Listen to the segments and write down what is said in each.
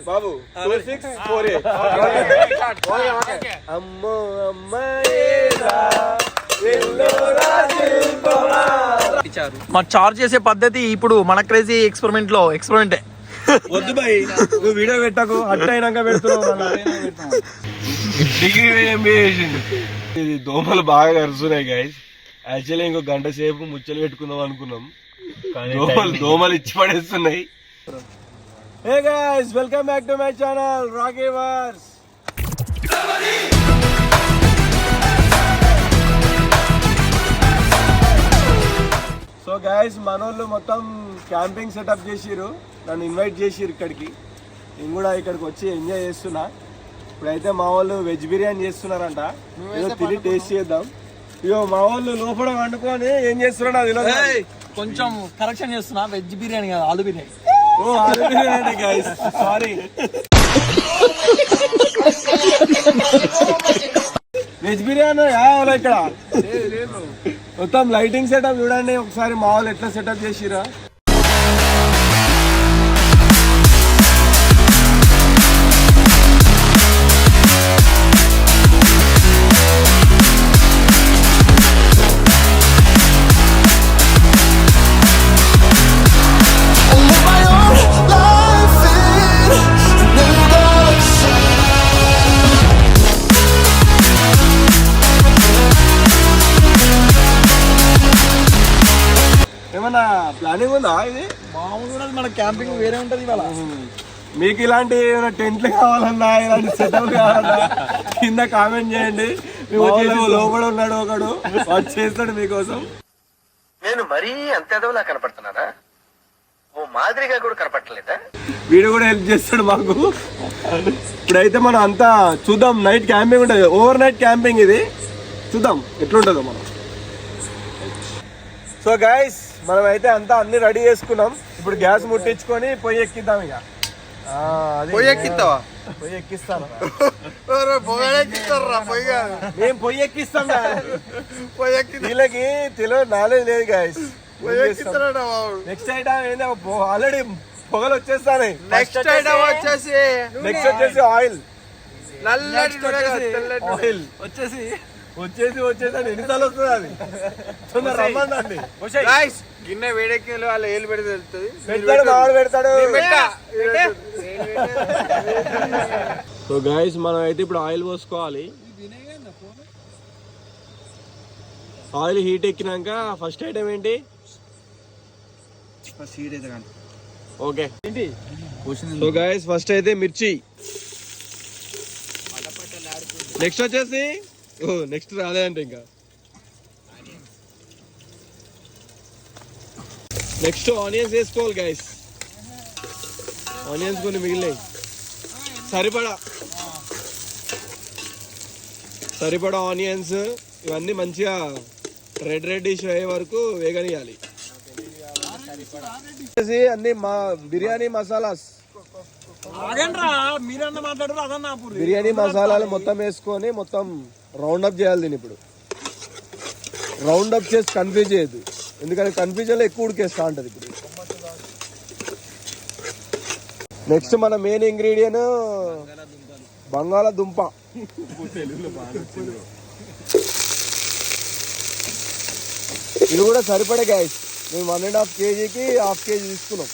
బాబు 2648 అమ్మో మా చార్జ్ చేసే పద్ధతి ఇప్పుడు మన క్రేజీ ఎక్స్పెరిమెంటే. వద్దు బాయ్, నువ్వు వీడియో పెట్టకు, అట్ట అయినాక పెడుతున్నావు. డిగ్రీ ఎంబీఏ చేసిండు. ఇది దోమలు బాగా కరుస్తున్నాయి గైస్. యాక్చువల్లీ ఇంకో గంట సేపు ముచ్చలు పెట్టుకుందాం అనుకున్నాం, దోమలు ఇచ్చి పడేస్తున్నాయి. Hey guys, welcome back to my channel Rocky Wars. So guys, మనోళ్ళు మొత్తం క్యాంపింగ్ సెటప్ చేసిర్రు, నన్ను ఇన్వైట్ చేసిర్రు ఇక్కడికి. నేను కూడా ఇక్కడికి వచ్చి ఎంజాయ్ చేస్తున్నా. ఇప్పుడైతే మా వాళ్ళు వెజ్ బిర్యానీ చేస్తున్నారంట, ఏదో తిని టేస్ట్ చేద్దాం. ఇగో మా వాళ్ళు లోపల వండుకొని ఏం చేస్తున్నాడు అది కొంచెం కరెక్షన్ చేస్తున్నా. వెజ్ బిర్యానీ కాదు, ఆలు బిర్యానీ. ఓ ఆలు biryani guys, sorry. Veg biryani ఇక్కడ మొత్తం లైటింగ్ సెటప్ చూడండి ఒకసారి, మా వాళ్ళు ఎట్లా సెటప్ చేసిరా. ఏమన్నా ప్లానింగ్ ఉందా? ఇది మామూలుగా మన క్యాంపింగ్ వేరే ఉంటది. ఇవాళ మీకు ఇలాంటి ఏమైనా టెంట్లు కావాలన్నా, ఇలాంటి సెటప్ కావాలన్నా కింద కామెంట్ చేయండి. లోపల ఉన్నాడు ఒకడు, వాడు చేస్తాడు మీకోసం. నేను మరీ అంత ఎదవలా కనపడుతున్నానా? ఓ మాదిరిగా కూడా కనపడలేదా? వీడు కూడా హెల్ప్ చేస్తాడు మాకు. ఇప్పుడైతే మనం అంతా చూద్దాం. నైట్ క్యాంపింగ్ ఉంటుంది, ఓవర్ నైట్ క్యాంపింగ్. ఇది చూద్దాం ఎట్లుంటుందో మనం. సో గైస్, మనం అయితే అంతా అన్ని రెడీ చేసుకున్నాం. ఇప్పుడు గ్యాస్ ముట్టించుకొని పొయ్యి ఎక్కిద్దాం. ఇక పొయ్యి ఎక్కిస్తావా? పొయ్యి ఎక్కిస్తాను. మేము పొయ్యి ఎక్కిస్తాం. వీళ్ళకి తెలియదు, నాలెడ్జ్ లేదు గైస్. నెక్స్ట్ ఐటమ్ ఏంది, ఆల్రెడీ పొగలు వచ్చేస్తాయి. నెక్స్ట్ ఐటమ్ వచ్చేసి ఆయిల్. ఆయిల్ వచ్చేసి ఎన్నిసార్లు వస్తుంది అది? తొందర రమ్మండి. గిన్నె వేడెక్కి వాళ్ళు ఏళ్ళు పెడితే తెలుస్తుంది. పెడతాడు. సో గైస్, మనం అయితే ఇప్పుడు ఆయిల్ పోసుకోవాలి. ఆయిల్ హీట్ ఎక్కినాక ఫస్ట్ ఐటమ్ ఏంటి? ఓకే. సో గైస్, ఫస్ట్ అయితే మిర్చి. నెక్స్ట్ వచ్చేసి నెక్స్ట్ రాలేదంటే ఇంకా నెక్స్ట్ ఆనియన్స్ వేసుకోవాలి గైస్. ఆనియన్స్ కొన్ని మిగిలినాయి, సరిపడా ఆనియన్స్. ఇవన్నీ మంచిగా రెడ్డిష్ అయ్యే వరకు వేగనియాలి. అన్ని మా బిర్యానీ మసాలాస్, బిర్యానీ మసాలాలు మొత్తం వేసుకొని మొత్తం రౌండ్ అప్ చేయాలి. దీన్ని ఇప్పుడు రౌండ్ అప్ చేసి కన్ఫ్యూజ్ చేయద్దు, ఎందుకంటే కన్ఫ్యూజన్ లో ఎక్కువ ఉడికేస్తా ఉంటది. ఇప్పుడు నెక్స్ట్ మన మెయిన్ ఇంగ్రీడియంట్ బంగాళదుంప. ఇది కూడా సరిపడే గ్యాస్. మేము 1.5 kgకి 1/2 kg తీసుకున్నాం.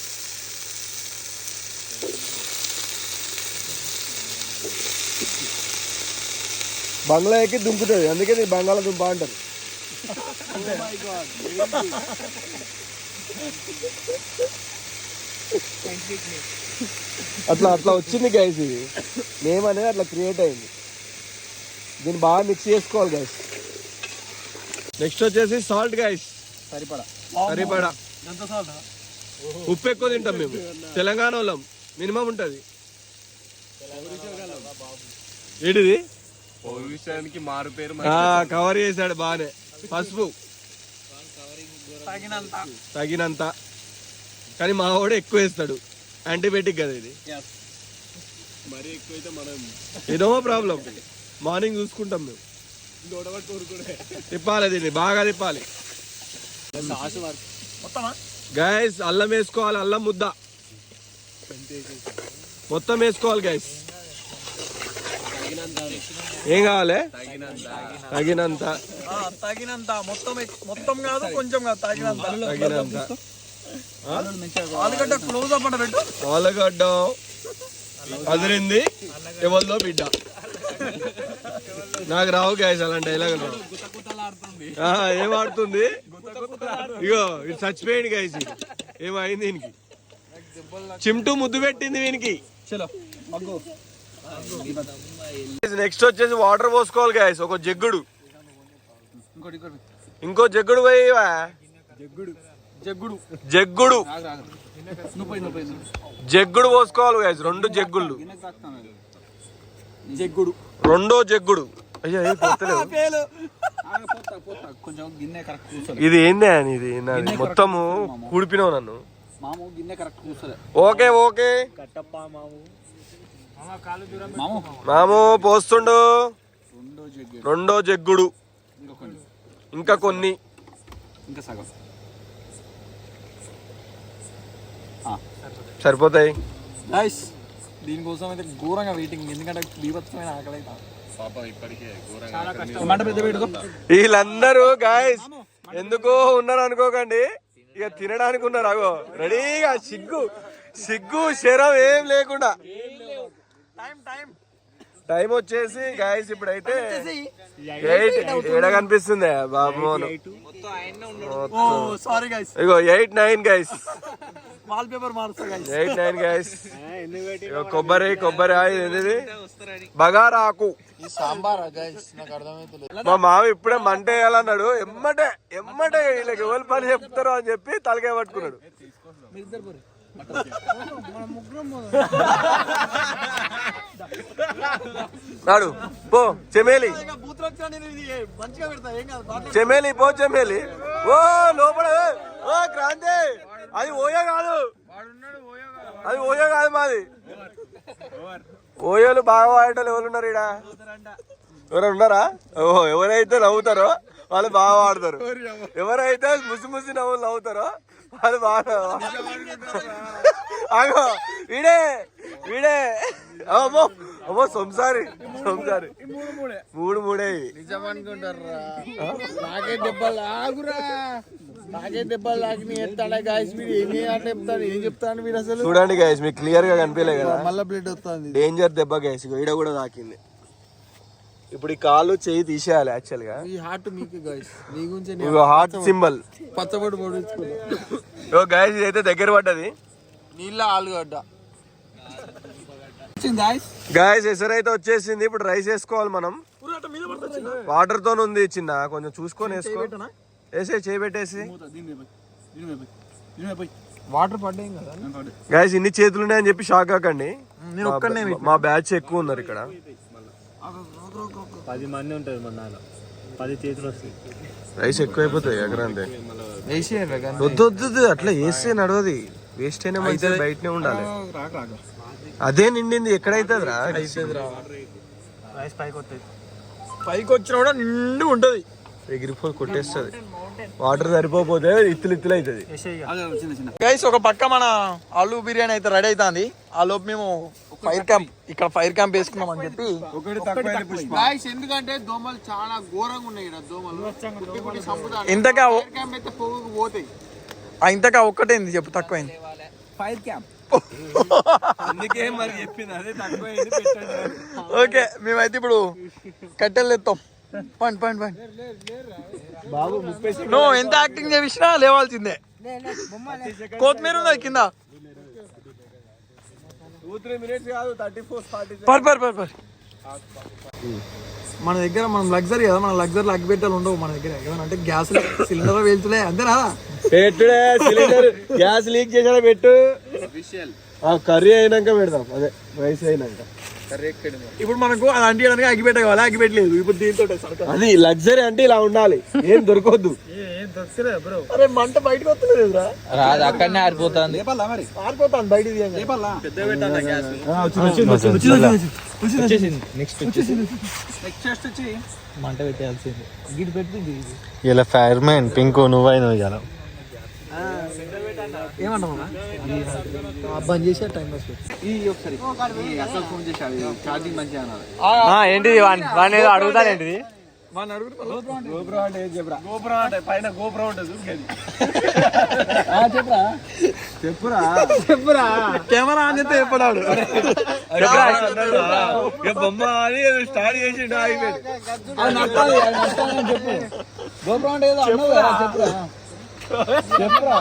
బంగ్లాకి దుంకుతుంది, అందుకే దీన్ని బంగాళదుంప అంటారు. అట్లా వచ్చింది గైస్. ఇది నేమ్ అనేది అట్లా క్రియేట్ అయింది. దీన్ని బాగా మిక్స్ చేసుకోవాలి గైస్. నెక్స్ట్ వచ్చేసి సాల్ట్ గైస్, సరిపడా. ఉప్పు ఎక్కువ తింటాం మేము, తెలంగాణ వాళ్ళం. మినిమం ఉంటది. ఏంటిది విషయానికి మారు పేరు కవర్ చేశాడు బాగానే. పసుపు తగినంత, కానీ మా వాడు ఎక్కువ వేస్తాడు. యాంటీబయాటిక్ కదా ఇది, మరి ఎక్కువైతే మనం ఏదో ప్రాబ్లం. మార్నింగ్ చూసుకుంటాం మేము. తిప్పాలి, దీన్ని బాగా తిప్పాలి. గైస్ అల్లం వేసుకోవాలి, అల్లం ముద్ద మొత్తం వేసుకోవాలి గైస్. ఏం కావాలి? తగినంత. తగినంత మొత్తం కాదు, కొంచెం కాదు, తగినంత. ఆలుగడ్డ క్లోజ్ అప్ అంట పెట్టు. ఆలుగడ్డ అదిరింది ఎవరిదో బిడ్డ. నాకు రావు గైస్ అలాంటి డైలాగ్. ఏం ఆడుతుంది? ఇగో ఇది చచ్చిపోయింది గైస్. ఏమైంది దీనికి? చిమ్టు ముద్దు పెట్టింది వీనికి. నెక్స్ట్ వచ్చేసి వాటర్ పోసుకోవాలి గైస్. ఒక జగ్గుడు, ఇంకో జగ్గుడు పోయివా. జగ్గుడు పోసుకోవాలి గైస్. 2 జగ్గుళ్ళు. రెండో జగ్గుడు. అయ్యా ఇది ఏంది అని? ఇది మొత్తము కూడిపినావు నన్ను. ఓకే ఓకే మాము పోస్తుండు. 2వ జగ్గుడు, ఇంకా కొన్ని, సరిపోతాయి. దీనికోసం అయితే ఘోరంగా వెయిటింగ్, ఎందుకంటే బీభత్సమైన ఆకలి అయితే. వీళ్ళందరూ గాయస్ ఎందుకో ఉన్నారు అనుకోకండి, ఇక తినడానికి ఉన్నారు. అగో రెడీగా సిగ్గు శరం ఏం లేకుండా. టైం వచ్చేసి గాయస్ ఇప్పుడైతే 8 ఏడ కనిపిస్తుంది బాబు. ఇగో 8, 9 గైస్. 8, 9 గైస్. కొబ్బరి ఇది బగారాకు మా మామ ఇప్పుడే మంట వేయాలన్నాడు. ఎమ్మటే వీళ్ళకి ఎవరు పని చెప్తారో అని చెప్పి తలకాయ పట్టుకున్నాడు. నాడు పో చెమేలి పో చెమేలి. ఓ లోపల ఓ క్రాంతి, అది ఓయో కాదు మాది. ఓయోలు బాగా వాడేటోళ్ళు ఎవరు ఉన్నారు ఈడ? ఎవరు ఉన్నారా? ఓహో, ఎవరైతే నవ్వుతారో వాళ్ళు బాగా వాడతారు. ఎవరైతే ముసి నవ్వులు నవ్వుతారో వాళ్ళు బాగా. అగో వీడే అమ్మో సంసారి 3 నాకే దెబ్బలు ఏం చెప్తాను మీరు అసలు. చూడండి గైస్, మీకు క్లియర్ గా కనిపించలే కదా? మళ్ళీ బ్లడ్ వస్తుంది. డేంజర్ దెబ్బ గైస్. ఈడ కూడా తాకింది. ఇప్పుడు ఈ కాలు చేయి తీసేయాలి యాక్చువల్ గా. ఈ హార్ట్ మీకు గైస్, మీ గురించి హార్ట్ సింబల్ పచ్చబడి పొడుచుకున్నా. గైస్ ఇదైతే దగ్గర పడ్డది. నీళ్ళ ఆలుగడ్డ గాయస్ ఎసరైతే వచ్చేసింది. ఇప్పుడు రైస్ వేసుకోవాలి మనం. వాటర్ తో ఉంది చిన్న, కొంచెం చూసుకొని వేసుకో. చేయబెట్టేసి వాటర్ పడ్డాయి కదా గాయస్. ఇన్ని చేతులు ఉన్నాయని చెప్పి షాక్ కాకండి. మా బ్యాచ్ ఎక్కువ ఉన్నారు ఇక్కడ. 10 మంది ఉంటారు మన 10 చేతులు వస్తాయి. రైస్ ఎక్కువైపోతాయి ఎకరంతే. వద్దు అట్లా వేస్తే నడవది. వేస్ట్ అయినా మంచిది, బయటనే ఉండాలి. అదే నిండింది ఎక్కడైతుంది రా? పైకి వచ్చినా కూడా నిండు ఉంటది. ఎగిరిపోయి కొట్టేస్తుంది. వాటర్ సరిపోతే ఇత్తులు అవుతుంది. గైస్ ఒక పక్క మన ఆలు బిర్యానీ అయితే రెడీ అవుతుంది. ఆ లోపు మేము ఫైర్ క్యాంప్ వేసుకున్నాం అని చెప్పి. ఎందుకంటే దోమలు చాలా ఘోరంగా ఉన్నాయి. ఇంతకా ఒక్కటేంది చెప్పు, తక్కువైంది. ఫైర్ క్యాంప్ అందుకే మరి చెప్పింది అదే తక్కువ. ఓకే, మేమైతే ఇప్పుడు కట్టెలు ఎత్తాం. పండి బాబు నువ్వు ఎంత యాక్టింగ్ చేసినా లేవాల్సిందే. కొత్తిమీర ఉంది కింద. 2-3 minutes కాదు, 34-40. మన దగ్గర మనం లగ్జరీ కదా, మన లగ్జరీ అగ్గి పెట్టాలి ఉండవు మన దగ్గర. ఏమనంటే గ్యాస్ సిలిండర్ వెళ్తులే అంతే రాదా? పెట్టుడే సిలిండర్. గ్యాస్ లీక్ చేసాడా పెట్టు. కర్రీ అయినాక పెడదాం, అదే రైస్ అయినాక. ఇప్పుడు మనకు అది అంటియడానికి అగ్గిపెట్ట కావాలి, అగ్గిపెట్టలేదు. ఇప్పుడు దీంతో అది లగ్జరీ అంటే ఇలా ఉండాలి, ఏం దొరకొద్దు. అరే మంట బయటకు వస్తలేదు రాదు, అక్కడనే ఆరిపోతుంది. ఆరిపోతాను బయటికి. మంట పెట్టాల్సింది. గిడి పెట్టి ఇలా ఫైర్ మ్యాన్ పింక్ నువ్వైనా ఏమంటావు బంద్ చేసే టైం పాస్ ఒకసారి అసలు ఫోన్ చేసి ఛార్జింగ్ మంచిగా అన్నారు ఏంటిది వాడిని ఏదో అడుగుతానేంటిది గోపురం అంటే ఏం చెప్పరా గోపురం అంటే పైన గోపురం ఉంటుంది చెప్పురా చెప్పురా కెమెరా అని చెప్తే చెప్పడాడు బొమ్మ అని స్టార్ట్ చేసి చెప్పు గోపురం అంటే ఏదో అన్నావు కదా చెప్పురా చెప్పురా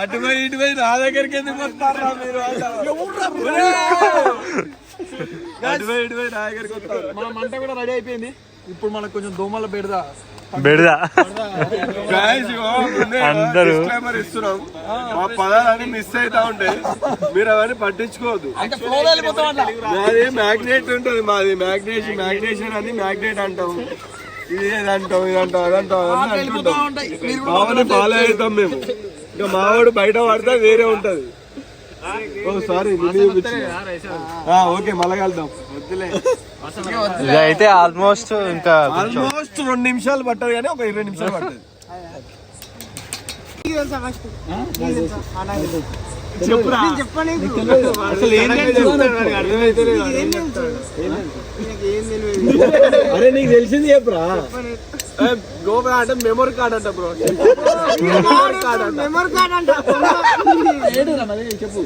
అటుపోయి ఇటుపోయి నా దగ్గరికి ఎందుకు వస్తారా మీరు అటుపోయి ఇటుపోయి నా దగ్గరికి వస్తారు మన మంట కూడా రెడీ అయిపోయింది ఇప్పుడు మనకు కొంచెం దోమల బెడదా అందరూ ఇస్తున్నాం మా పదాలన్నీ మిస్ అవుతా ఉంటాయి మీరు అవన్నీ పట్టించుకోవద్దు మాది మ్యాగ్నెట్ ఉంటుంది మాది మ్యాగ్నేషన్ అని మ్యాగ్నెట్ అంటాం ఇది ఏదంటాం ఇదంటాం అదంటాం అవన్నీ అంటుంటాం మావాడిని ఫాలో అవుతాం మేము ఇంకా మావాడు బయట పడితే వేరే ఉంటది ఓ సారీ ఓకే మళ్ళా కలుద్దాం వద్దులే అయితే ఆల్మోస్ట్ 2 నిమిషాలు పట్టదు కానీ ఒక 20 నిమిషాలు పట్టదు చెప్పురా అసలు అరే నీకు తెలిసింది చెప్పురా గోపురా అంటే మెమరీ కార్డ్ అంట బ్రో మెమరీ కార్డ్ అంట చెప్పు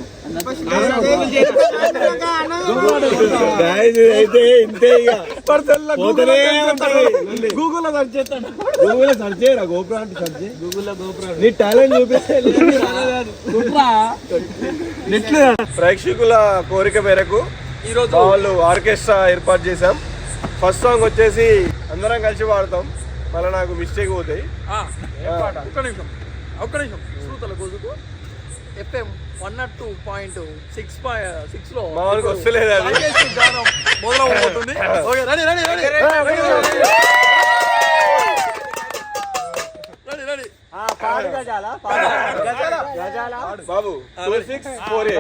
అయితే ఇంతే ఇక గూగుల్ లో సర్చ్ చేస్తాను గూగుల్ లో సర్చ్ చేయరా గోపురా అంటే సర్చ్ చేయి గూగుల్లో గోపురా నీ టాలెంట్ చూపిస్తే ప్రేక్షకుల కోరిక మేరకు ఈరోజు వాళ్ళు ఆర్కెస్ట్రా ఏర్పాటు చేశాం ఫస్ట్ సాంగ్ వచ్చేసి అందరం కలిసి పాడతాం మళ్ళీ నాకు మిస్టేక్ పోతాయి ఒక్క నిమిషం శ్రోతల గొంతుకు FM 102.6 లో మామూలుగా వస్తలేదు అది గానం మొదలవబోతుంది okay ready ready ready ready ready పాడు గజాల బాబు 2648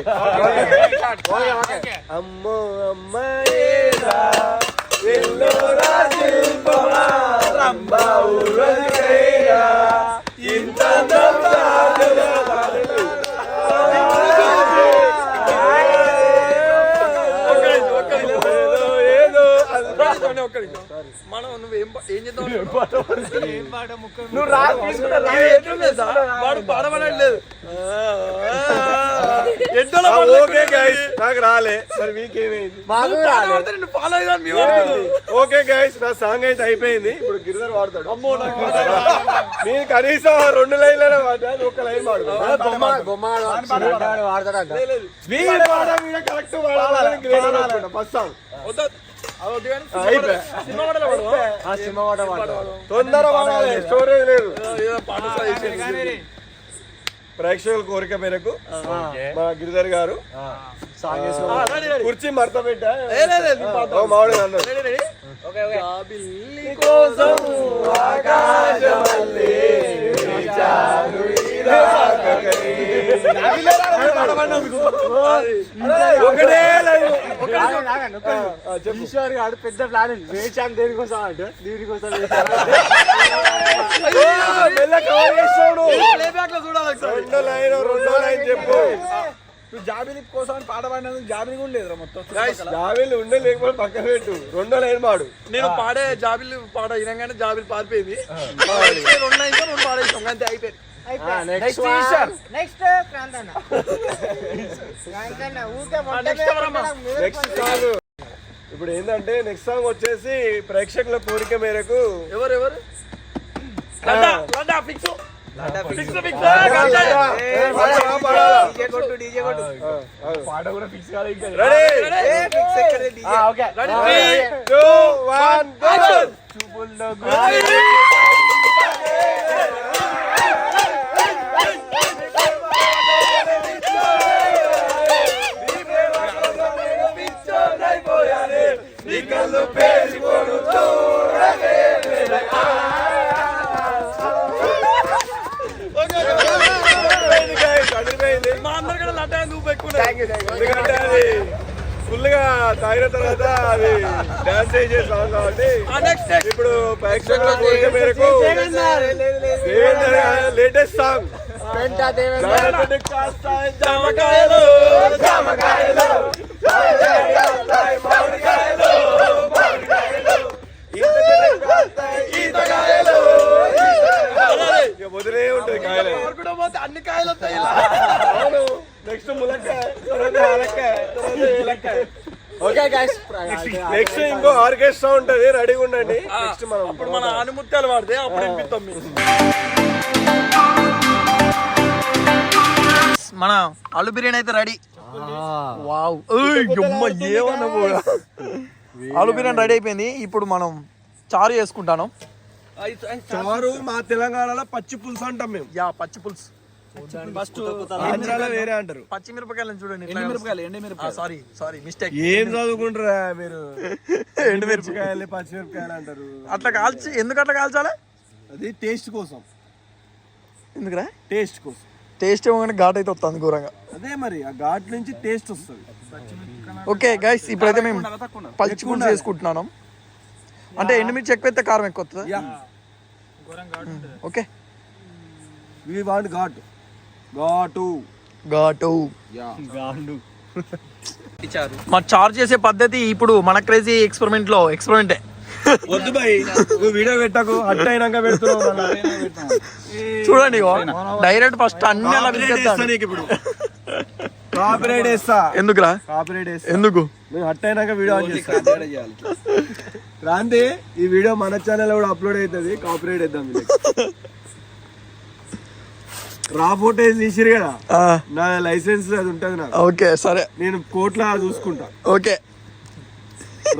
అమ్మో అమ్మాయేరా ఎల్లోరా శిల్పమా రంబా ఊరకైరా ఇంత మనం నువ్వు ఏం చేద్దాం పాడబడలేదు నాకు రాలే మరి మీకేమైంది ఫాలో ఓకే గైస్ నా సాంగ్ అయితే అయిపోయింది ఇప్పుడు గిరిధర్ వాడతాడు నేను కనీసం 2 లైన్లనే వాడాను ఒక లైన్ కరెక్ట్ ఫస్ట్ సాంగ్ తొందర స్టోరేజ్ లేదు ప్రేక్షకుల కోరిక మేరకు మా గిరిధర్ గారు కుర్చీ మడత పెట్టా మామిడి ఈశ్వర్ గారు పెద్ద ప్లాన్ వేచాను దేనికోసం అంటే దీనికోసం రెండో లైన్ చెప్పు జాబిలి కోసం పాట పాడినందుకు జాబిలి కూడా లేదురా మొత్తం జాబిలి ఉండే లేకపోతే పక్కన పెట్టు 2వ లైన్ పాడు నేను పాడే జాబిలి పాట వినగానే జాబిలి పారిపోయింది 2 లైన్స్ 2 పాడేసాం అంతే అయిపోయింది ఇప్పుడు ఏంటంటే నెక్స్ట్ సాంగ్ వచ్చేసి ప్రేక్షకుల కోరిక మేరకు ఎవరెవరు పాట కూడా ఫిక్స్ కాదు ఇంకా ఫుల్ గా తాగిన తర్వాత అది డాన్స్ చేసే సాంగ్ కాబట్టి ఇప్పుడు ప్రేక్షకుల కోరిక మేరకు లేటెస్ట్ సాంగ్ జామకాయలు జామకాయలు ఈతకాయలు వదిలే ఉంటుంది కాయలు అన్ని కాయలు వస్తాయి. నెక్స్ట్ ములక్కాయ తర్వాత ఆలక్కాయ తర్వాత ఏలక్కాయ. ఓకే గైస్ నెక్స్ట్ ఇంకో ఆర్కెస్ట్రా ఉంటది, రెడీగా ఉండండి. నెక్స్ట్ మనం అప్పుడు మన ఆనిముత్యాలు వాడితే అప్పుడు వినిపిస్తాం మీకు. మన ఆలు బిర్యానీ అయితే రెడీ. వావ్ ఏమన్నా కూడా ఆలు బిర్యానీ రెడీ అయిపోయింది. ఇప్పుడు మనం చారు చేసుకుంటాను. చారు మా తెలంగాణలో పచ్చి పులుసు అంటాం మేము. యా పచ్చి పులుసు. ఫస్ట్ ఆంధ్రాలో వేరే అంటారు. పచ్చిమిరపకాయలను చూడండి. Sorry mistake. ఏం చదువుకుంటారా మీరు? ఎండుమిరపకాయలు పచ్చిమిరపకాయలు అంటారు. అట్లా కాల్చి ఎందుకు అట్లా కాల్చాలి? అది టేస్ట్ కోసం. ఎందుకురా? టేస్ట్ కోసం. టేస్ట్ ఏమో ఘాట్ అయితే వస్తుంది ఘోరంగా. అదే మరి ఆ ఘాట్ నుంచి టేస్ట్ వస్తుంది. ఓకే గైస్, ఇప్పుడైతే మేము పచ్చి పులుసు చేసుకుంటున్నాను. అంటే ఎండుమిర్చి ఎక్కువ అయితే కారం ఎక్కువ వస్తుంది. ఓకే వి వాంట్ ఘాట్ ఘాటు ఘాటు. మా చార్జ్ చేసే పద్ధతి ఇప్పుడు మన క్రేజీ ఎక్స్పెరిమెంటే. వద్దు బాయ్, నువ్వు వీడియో పెట్టకు, అట్ట అయినాక పెడుతున్నావు. చూడండి డైరెక్ట్ ఫస్ట్ అన్ని అలా నీకు ఇప్పుడు కాపీరైట్ వేస్తా. ఎందుకురా? కాపీరైట్ వేస్తా. ఎందుకు? నువ్వు అట్ట అయినాక వీడియో ఆన్ చేస్తా. క్రాంతి, ఈ వీడియో మన ఛానల్ కూడా అప్లోడ్ అవుతుంది. కాపీరైట్ వేద్దాం. రా ఫోటోస్ తీసిరు కదా, నా లైసెన్స్ అది ఉంటది నాకు. ఓకే సరే, నేను కోర్టులో చూసుకుంటా. ఓకే,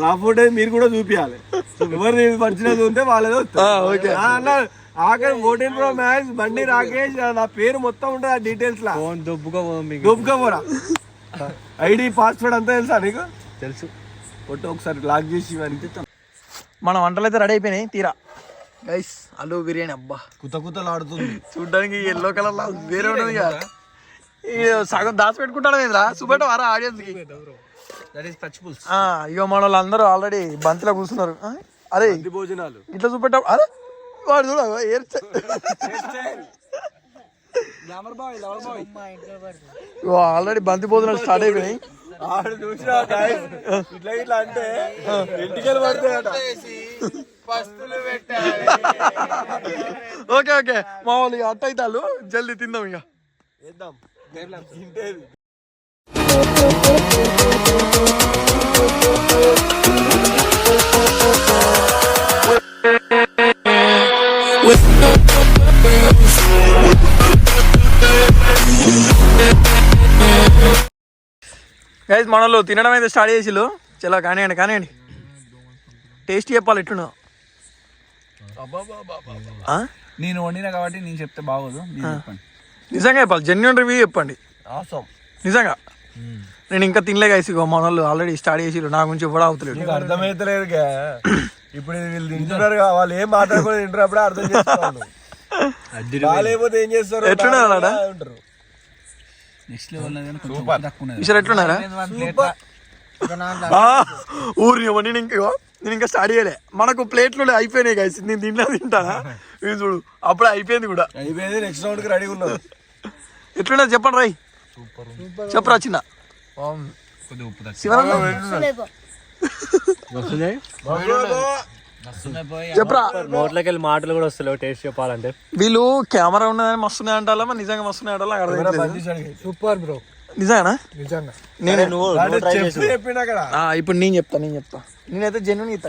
రా ఫోటో మీరు కూడా చూపించాలి. ఎవరు మంచిగా ఉంటే వాళ్ళేదో. ఓకే అన్న ఆఖరి 14 Pro Max బండి రాకేష్, నా పేరు మొత్తం ఉంటుంది ఆ డీటెయిల్స్ లా. దొబ్బుగా పోరా. ఐడి పాస్వర్డ్ అంతా తెలుసా నీకు? తెలుసు. ఫోటో ఒకసారి లాక్ చేసి మన వంటలు అయితే రెడీ అయిపోయినాయి. తీరా గైస్, ఆలు బిర్యానీ అబ్బా కుతలాడుతుంది చూడ్డానికి. ఎల్లో కలర్ లా వేరే ఉన్నది కదా. సగం దాచి పెట్టుకుంటాడు ఇదిరా. చూపెట్ట వారా ఆడియన్స్ కి. ఇక మన వాళ్ళందరూ ఆల్రెడీ బంతిలో కూర్చున్నారు. అరే భోజనాలు ఇట్లా చూపెట్ట. అరే వాడు చూడ ఆల్రెడీ బంతి భోజనాలు స్టార్ట్ అయిపోయినాయి. ఇట్లా ఇట్లా అంటే ఇంటికెళ్ళి పడతాయట. ఓకే ఓకే, మా వాళ్ళు ఇక అట్ట అవుతాళ్ళు. జల్దీ తిందాం ఇక. వేద్దాం తింటేది. గైస్, మనలో తినడం అయితే స్టార్ట్ చేసిళ్ళు. చలో కానివ్వండి. టేస్ట్ చెప్పాలి ఎట్లున్నా. నేను వండినా కాబట్టి నేను చెప్తే బాగోదు. నిజంగా చెప్పాలి, జెన్యూన్ రివ్యూ చెప్పండి. నిజంగా నేను ఇంకా తినలే గైస్. మన వాళ్ళు ఆల్రెడీ స్టార్ట్ చేసిళ్ళు. నా గురించి కూడా అవుతలేదు. అర్థమైతలేదు. ఇప్పుడు వీళ్ళు తింటున్నారు, వాళ్ళు ఏం మాట్లాడుకుని తింటారు. అప్పుడే అర్థం చేసుకోవాలి. లేకపోతే ఏం చేస్తారు? ఎట్లున్నారు ఈసారి ఎట్లున్నారా? ఊరి నేను ఇంకా స్టార్ట్ చేయలే. మనకు ప్లేట్లు అయిపోయినాయి గైస్. నేను తింటానా చూడు, అప్పుడే అయిపోయింది కూడా. అయిపోయింది. నెక్స్ట్ రౌండ్ కి రెడీగా ఉన్నావు. ఎట్లున్నా చెప్పండి రై. చెప్పరా చిన్న చెప్పరా. నోట్లోకి వెళ్ళి మాటలు కూడా వస్తలేవు టేస్ట్ చెప్పాలంటే. వీళ్ళు కెమెరా ఉన్నదని మస్తున్నాయి అంటారా, మరి నిజంగా మస్తున్నాయి అంటారా? Super bro. నిజంగా నేను చెప్పినా కదా. ఇప్పుడు నేను చెప్తా. నేనైతే జెన్యున్ ఇస్తా.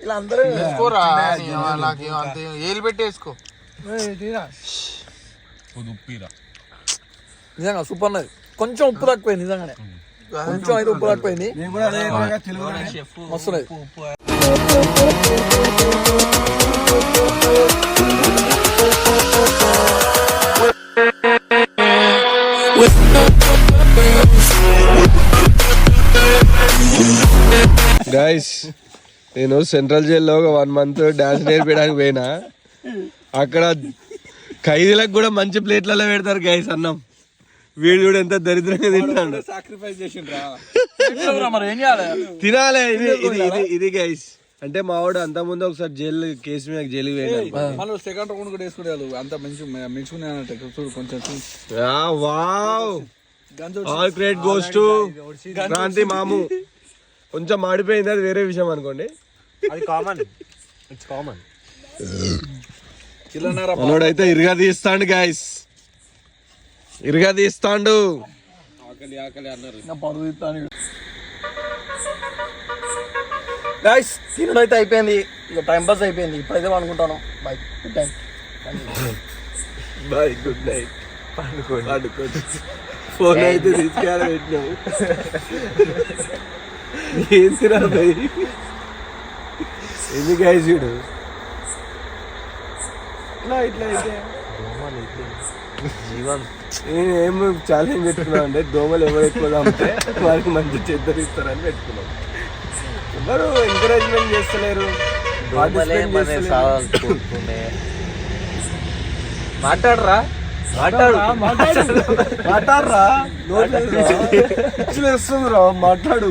ఇలా అందరూ ఏలు పెట్టి వేసుకో. నిజంగా సూపర్ ఉన్నది. కొంచెం ఉప్పు తక్కువైంది. నిజంగానే కొంచెం అయితే ఉప్పు తక్కువైంది. మస్తున్నది. గైస్, నేను సెంట్రల్ జైల్లో ఒక 1 month డాన్స్ నేర్పించడానికి పోయినా. అక్కడ ఖైదీలకు కూడా మంచి ప్లేట్లలో పెడతారు గైస్ అన్నం. వీడు కూడా ఎంత దరిద్రంగా తింటాడు. సాక్రిఫైస్ చేసిండ్రా. మరి ఏం చేయాలి? తినాలి. ఇది గైస్ అంటే మా వాడు అంత ముందు ఒకసారి జైలు కేసు మీద జైలు మనం సెకండ్ రౌండ్ కూడా వేసుకునేవాళ్ళు అంత మంచుకునే చూడు కొంచెం wow all credit goes to Kranti మాము. కొంచెం మాడిపోయింది, అది వేరే విషయం అనుకోండి. అది కామన్, ఇట్స్ కామన్. మనోడైతే ఇరుగా తీస్తాడు గైస్, ఇరుగా తీస్తాడు. గైస్ తినడం అయితే అయిపోయింది, ఇక టైం పాస్ అయిపోయింది. ఇప్పుడైతే అనుకుంటాను bye good night. Bye good night. పండుకోండి. ఫోన్ అయితే తీసుకెళ్ళి పెట్టినావు. ఏం తినా భయ్, ఎందుకు గైస్ చూడు ఇట్లా అయితే ఏం ఛాలెంజ్ పెట్టుకున్నాం అంటే దోమలు ఎవరు ఎక్కువ అమ్మితే వారికి మంచి చెద్దరు ఇస్తారని పెట్టుకున్నాం. ఎవరు ఎంకరేజ్మెంట్ చేస్తలేరు. మాట్లాడరా మాట్లాడరా వస్తుందిరా, మాట్లాడు.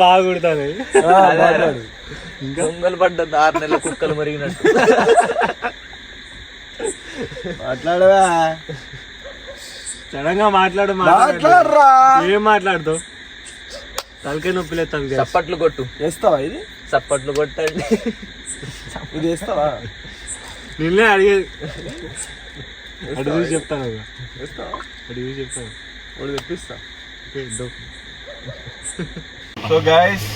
బాగా కుడుతుంది. దొంగలు పడ్డ 6 నెలల కుక్కలు మరిగినట్టు మాట్లాడవా, సడన్ గా మాట్లాడరా. ఏం మాట్లాడుతావు? తలకే నొప్పి లేదు. తలకే చప్పట్లు కొట్టు. వేస్తావా ఇది? చప్పట్లు కొట్టండి. ఇది వేస్తావా? నిన్నే అడిగేది. అడిగి చెప్తాను, వేస్తావా? అడిగి చెప్తాను. వాడు తెప్పిస్తా. సో గైస్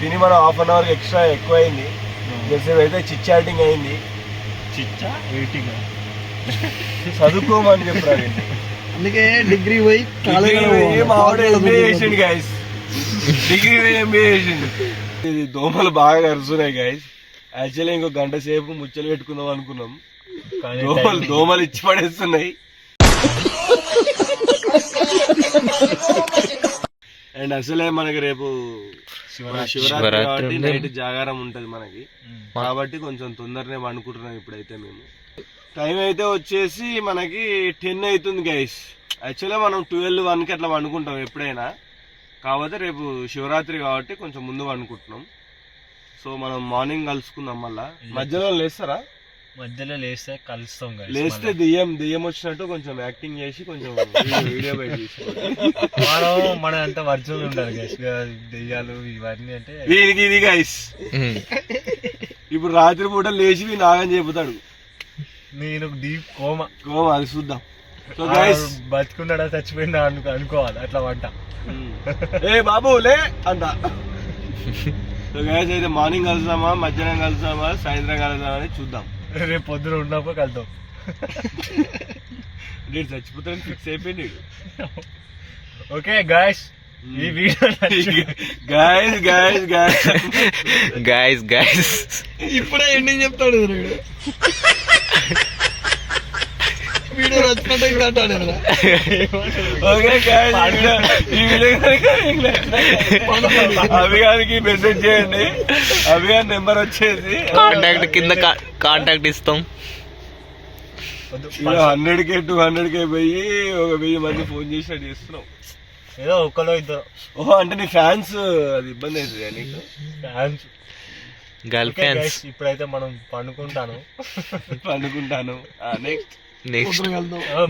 దీని మనం హాఫ్ అన్ అవర్ ఎక్స్ట్రా ఎక్కువ అయింది. జెసేపు అయితే చిట్ చాటింగ్ అయింది. చదువుకోమని చెప్పారు. అందుకే డిగ్రీ పోయి ఎంబీఏ చేసిండు గైస్, డిగ్రీ పోయి ఎంబీఏ చేసిండు. ఇది దోమలు బాగా కరుస్తున్నాయి గైస్. యాక్చువల్లీ ఇంకో గంట సేపు ముచ్చలు పెట్టుకుందాం అనుకున్నాం, దోమలు ఇచ్చి పడేస్తున్నాయి. అండ్ అసలే మనకి రేపు శివరాత్రి కాబట్టి నైట్ జాగారం ఉంటది మనకి, కాబట్టి కొంచెం తొందరనే వండుకుంటున్నాం ఇప్పుడైతే. మేము టైం అయితే వచ్చేసి మనకి 10 అవుతుంది గైస్. యాక్చువల్గా మనం 12-1కి అట్లా వండుకుంటాం ఎప్పుడైనా, కాకపోతే రేపు శివరాత్రి కాబట్టి కొంచెం ముందు వండుకుంటున్నాం. సో మనం మార్నింగ్ కలుసుకుందాం. మళ్ళా మధ్యలో లేస్తారా? మధ్యలో లేస్తే కలుస్తాం. లేస్తే దెయ్యం వచ్చినట్టు కొంచెం యాక్టింగ్ చేసి కొంచెం వీడియో బయట మన అంత వర్చువల్ ఉండాలి గైస్. దెయ్యాలు ఇవన్నీ అంటే వీనికి ఇది గైస్. ఇప్పుడు రాత్రి పూట లేచి నాగం చెబుతాడు. నేను డీప్ కోమా అది చూద్దాం. సో గైస్ బతుకున్నాడా చచ్చిపోయినా అనుకోవాలి అట్లా వంట. ఏ బాబు లే అంట. సో గైస్ అయితే మార్నింగ్ కలుద్దామా, మధ్యాహ్నం కలుద్దామా, సాయంత్రం కలుద్దామా అని చూద్దాం. రేపు పొద్దున ఉన్నప్పుడు కలుద్దాం. నేను చచ్చిపోతాను ఫిక్స్ అయిపోయింది. ఓకే గాయస్, ఈ వీడియో గాయస్ ఇప్పుడే ఎండింగ్ చెప్తాడు. వీడియో అభిగానికి మెసేజ్ చేయండి. అభిగాని నెంబర్ వచ్చేసి కాంటాక్ట్ కింద కాంటాక్ట్ ఇస్తాం. 100K 200K పోయి 1000 మంది ఫోన్ చేసినట్టు చేస్తున్నాం. ఏదో ఒక్కలో ఇద్దరు. ఓహో అంటే నీ ఫ్యాన్స్ అది ఇబ్బంది అవుతుంది నీకు? Fans girl fans. ఇప్పుడైతే మనం పండుకుంటాను.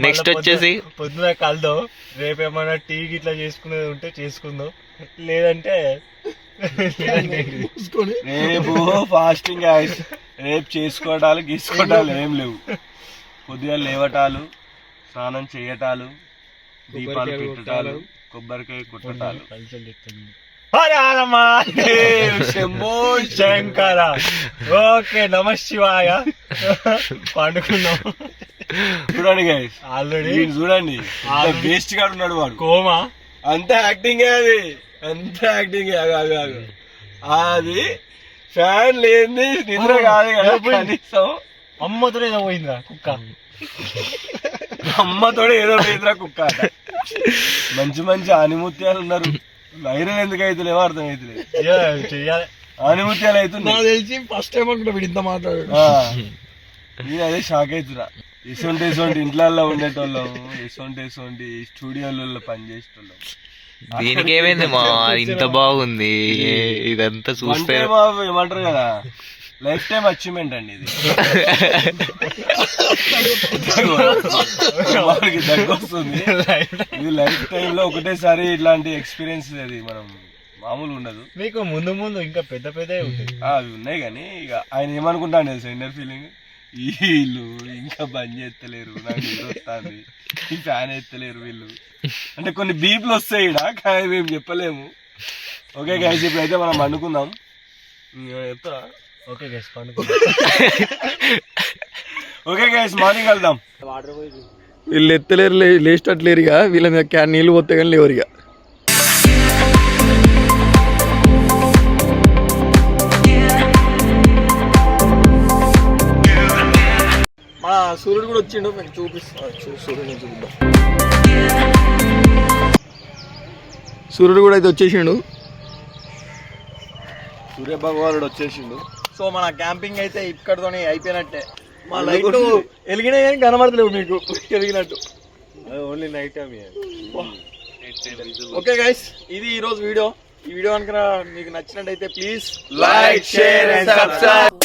నెక్స్ట్ వచ్చేసి పొద్దున కలుద్దాం. రేపేమన్నా టీ ఇట్లా చేసుకునేది ఉంటే చేసుకుందాం, లేదంటే రేపు ఫాస్టింగ్. రేపు చేసుకోవటాలు గీసుకోవటాలు ఏం లేవు. కొద్దిగా లేవటాలు, స్నానం చేయటాలు, దీపాలు పెట్టటాలు, కొబ్బరికాయ కొట్టటాలు. శంభో శంకర. ఓకే నమ శివాయ. పండుకున్నాం. చూడండి గైస్, ఆల్రెడీ చూడండి వేస్ట్ గా ఉన్నాడు వాడు. కోమా అంత యాక్టింగ్, అది అంత యాక్టింగ్. అది ఫ్యాన్ లేని నిద్ర కాదు కదా కనీసం. అమ్మతోనే ఏదో పోయిందిరా కుక్క. అమ్మతోడే ఏదో పోయిందిరా కుక్క. మంచి మంచి ఆనిముత్యాలు ఉన్నారు. వైరల్ ఎందుకు అయితే లేవో అర్థం అవుతుంది. చెయ్యాలి. అనుమత్యాలు అవుతుంది. నాకు తెలిసి ఫస్ట్ టైం అనుకుంటా వీడు ఇంత మాట్లాడాడు. నేను అదే షాక్ అవుతున్నా. ఎసొంటి ఇంట్లలో ఉండేటోళ్ళం, ఎసొంటి స్టూడియోలలో పనిచేసేటోళ్ళం. దీనికి ఏమైంది మా ఇంత బాగుంది ఇదంతా చూస్తే ఏమంటారు కదా, లైఫ్ టైం అచీవ్మెంట్ అండి ఇది. వాడికి దగ్గు వస్తుంది. ఇది లైఫ్ టైం లో ఒకటేసారి ఇట్లాంటి ఎక్స్పీరియన్స్ అది మనం మామూలు ఉండదు. మీకు ముందు ఇంకా పెద్ద ఉంటాయి. అవి ఉన్నాయి కానీ ఇక ఆయన ఏమనుకుంటాను తెలుసా, ఇన్నర్ ఫీలింగ్, వీళ్ళు ఇంకా బంద్ చేస్తలేరు, నాకు నిద్ర వస్తుంది, ఈ ఫ్యాన్ ఎత్తలేరు వీళ్ళు అంటే కొన్ని బీప్లు వస్తాయి ఇక్కడ, కానీ మేము చెప్పలేము. ఓకే గైస్, ఇప్పుడైతే మనం అనుకుందాం. చెప్తా. Okay guys, okay guys, morning వెళ్దాం. వీళ్ళు ఎత్తలేరు, లేచేటట్లేరు. ఇక వీళ్ళ మీద క్యాన్ నీళ్ళు పోతే కానీ లేవరు. ఇక మన సూర్యుడు కూడా వచ్చిండు, మీకు చూపిస్తా. సూర్యుడిని చూద్దాం. సూర్యుడు కూడా అయితే వచ్చేసిండు. సూర్య భగవానుడు వచ్చేసిండు. సో మన క్యాంపింగ్ అయితే ఇక్కడతోనే అయిపోయినట్టే. మా లైట్ వెలిగినాయి కానీ కనబడతలేవు మీకు వెలిగినట్టు. Only night time. Okay guys, ఇది ఈరోజు వీడియో. ఈ వీడియో కనుక మీకు నచ్చినట్టయితే please like, share and subscribe.